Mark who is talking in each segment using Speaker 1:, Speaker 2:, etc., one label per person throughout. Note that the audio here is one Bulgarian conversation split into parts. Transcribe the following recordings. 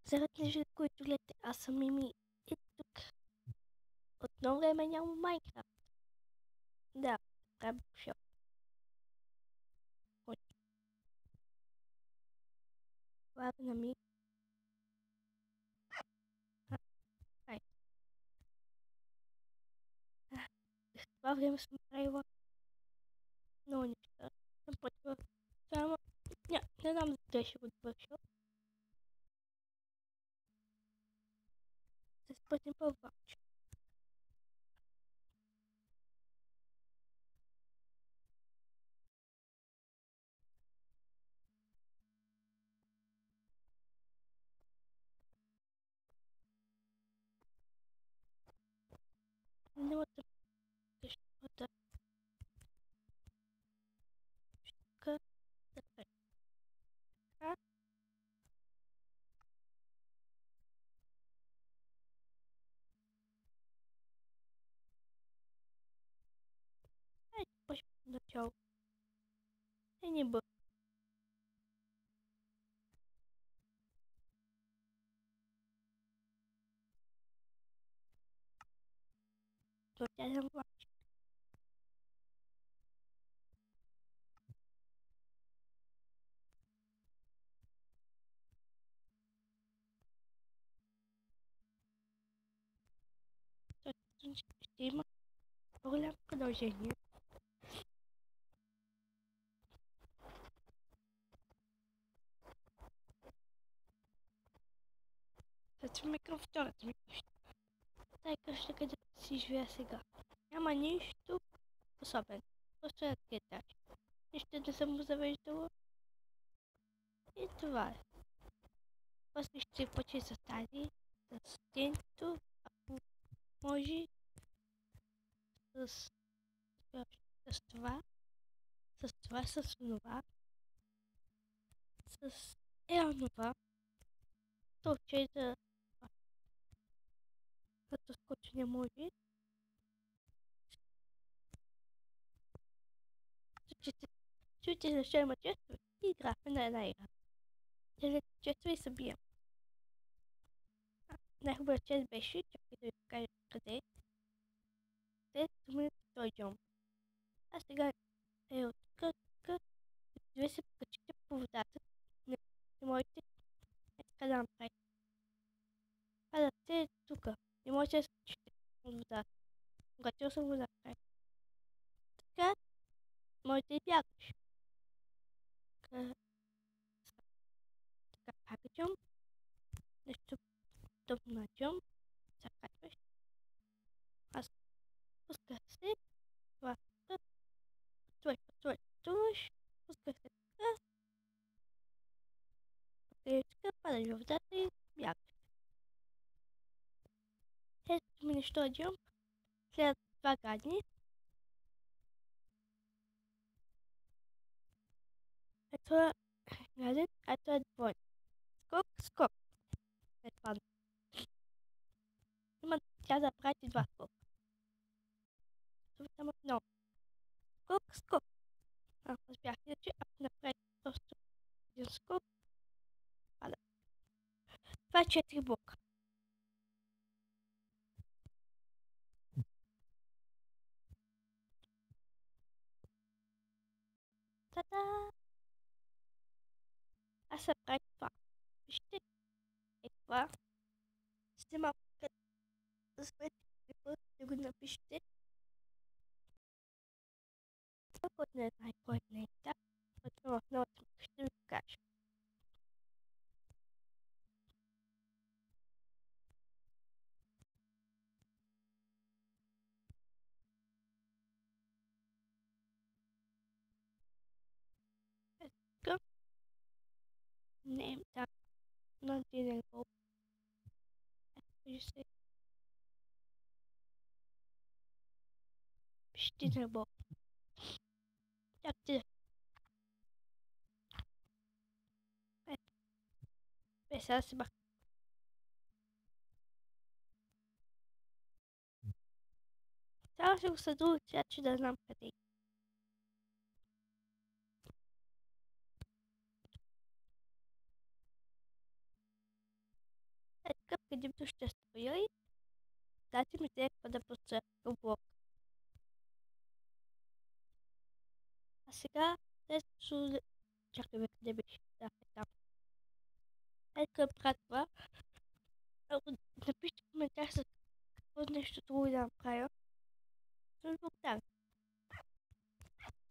Speaker 1: Здравейте, на които гледате, аз съм Мими и тук отново време няма Майнкрафт. Да, правя букшоп. Лага на ми. Ай. В това време съм правила много неща. Съм почва само... Не знам за къде ще го довърша. Да спътим по вълче. Няма да къщата. Тук да прави. Така. Ай, почва начало. Не бър. То тя съм вълче. То ще има по-голямо продължение. Съчваме към втората ми къща. Тая къща, където си живея сега. Няма нищо особено. Просто е етаж. Нищо не съм го завеждала. И това е. После ще се почи с тази, с тенто, ако може, с, с това, с това, с онова. То, че да като скочи не може. Чуйте защо има честове и играхме на една игра. Делят честове и се бием. Най-хубавият чест беше, чакай да ви покажа къде. След минути той джомп. А сега е от тук. Вие се покачите по водата. Не можете така да направите. Падате тук. Не можете да се качите от водата. Когато съм го направи. Така можете да бягаш. Така пак джомп. Нещо подобно на джомп. Закачваш. Аз пусках се. Това тук. Пътуваш. Пусках се така. Така падаш в водата и бягаш. Ето ми нещо джомп. След два гадни. Ето е гаден, ето е двойн. Скок, скок. След падна. Има тя да прави два скока. Това там отново. Скок, скок. Разбрах, иначе ако направи просто един скок, пада. Това е 4 блока. Та-да! Аз се прави това. Вижте, е това. Сте малко къде да спрете да го напишете. Това, който не знае кой не е так, който в новата ми ще ви покажа. Ето тук. Не е там. На един гол. Ето вижте се. Пишете на боб. Чакайте. Сега се бах. Само ще го съдува, че да знам къде е. къде сте строили, дайте ми трябва да построя блок. А сега, чакай бе, къде беше? Да, е там. Ето правя това. Напишите в коментар за какво нещо друго да направя. Ще благодаря.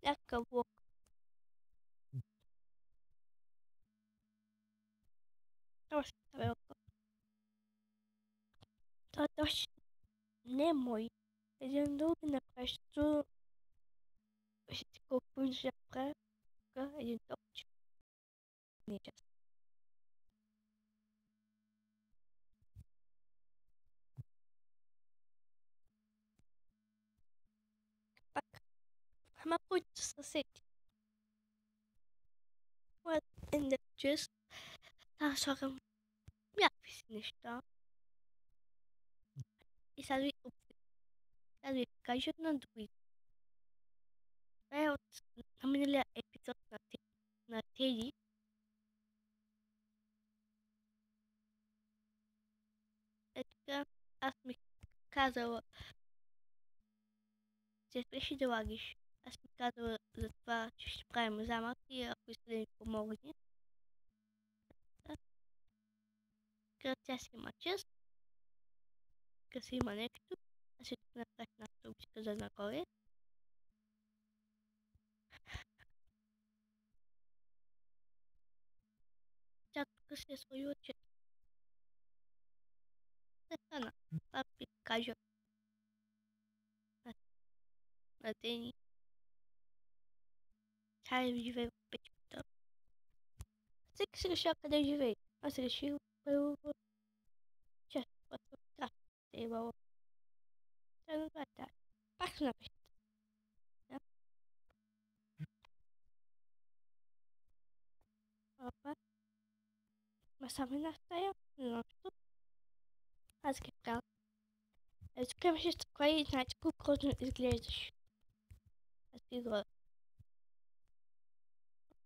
Speaker 1: Някакъв блок. Това ще става око. Това точно не е мой. Един друг да направиш, защото ще ти колко ще направя. Един топчик. Не е част. Пак. Ама които съседи. Моят ендър чест. Аз слагам някакви си неща. И сега ви кажа на други. Това е от на миналия епизод на Теди. Е така, аз ми казала, че спеши да лагиш. Аз ми казала за това, че ще правим замък и ако иска да ми помогне. Като тя си има чест, като си има нещо, аз ще направя една стълбичка за нагоре. Тя тук си е сложила чест. Не стана. Пак ви кажа на Дени. Тя живее в печката. Всеки си решава къде живее. Аз реших първо в чест. Да, се е бала. Трябва да това. Пак ще напишете. Да. Опа. Ма само една стая. Нощто. Аз ги правя. Ето тук имаше стъкла и знаете колко грозно изглеждаш. Аз ги грозно.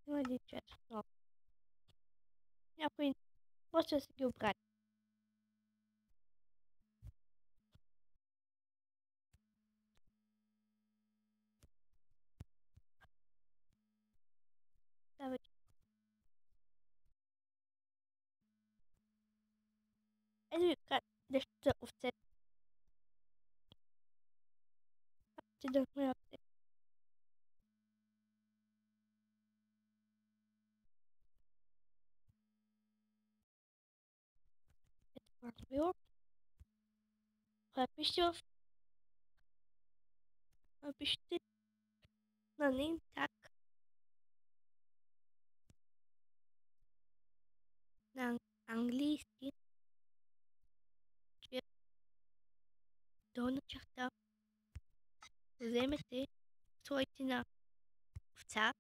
Speaker 1: Има един човек много. Някой може да се ги обрати. Да, вече. Ето ви кажа нещо за овцете. Ще да моя овце. Ето това било. Напишите на нейм так на английски, че долна черта вземете своите на овца.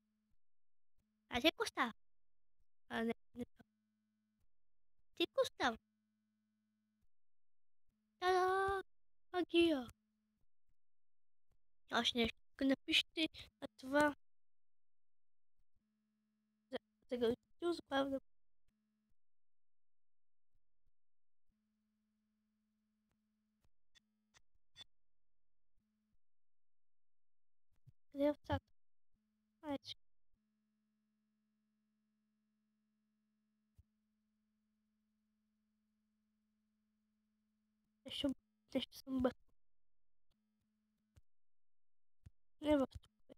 Speaker 1: А те коста. А не това. Те коста. Та-да! Магия! Още нещо. Ако напишете на това загълчително забавно. Къде е овцата? Айде. Нещо съм бъркал. Не в тук.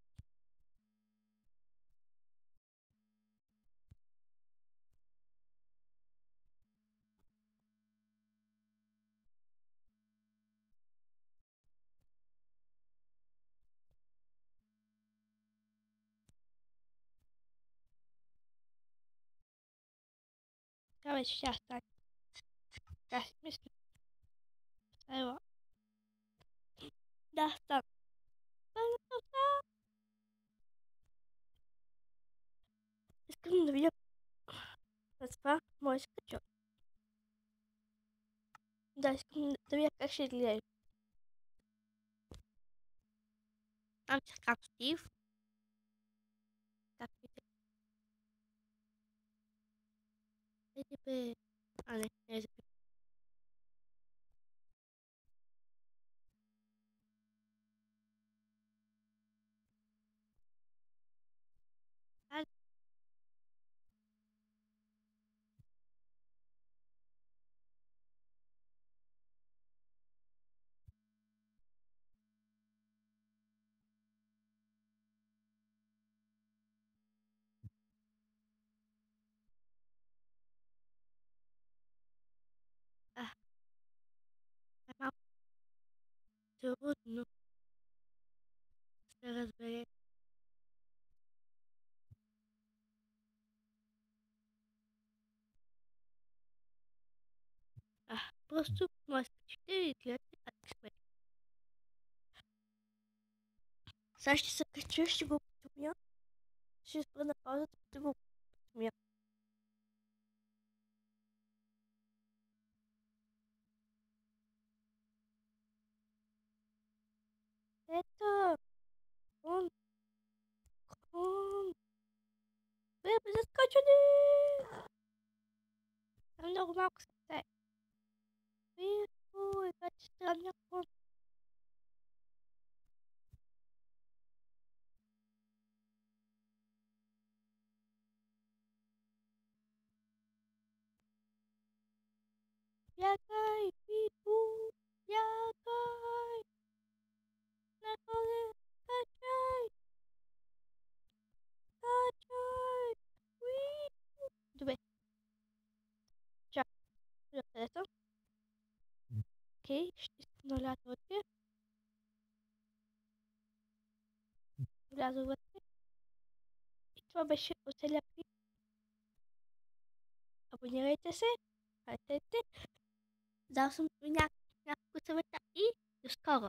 Speaker 1: Така вече ще стане. Така си мисля. Ева. Да, стана. Искам да видя с това може да се качва. Да, искам да видя как ще изгледа. Там чакам Стив. Как видя? Еди бе. А не е записано. Но се разбере. Просто може да чете и гледате Алиекспрес. Сега ще се кача, ще го потумя. Ще спра на паузата, ще го потумя. Ето! Крон! Крон! Бе, заскочене! Там много малко се тае. Ой, вече странния крон. Бягай, Питбу! Бягай! Нагоре! Качай! Качай! Уи! Добре, чак. Къде съм? Окей, ще нуля точки. Влязох вътре. И това беше от целия клип. Абонирайте се, харесайте. Дал съм няколко съвета и до скоро!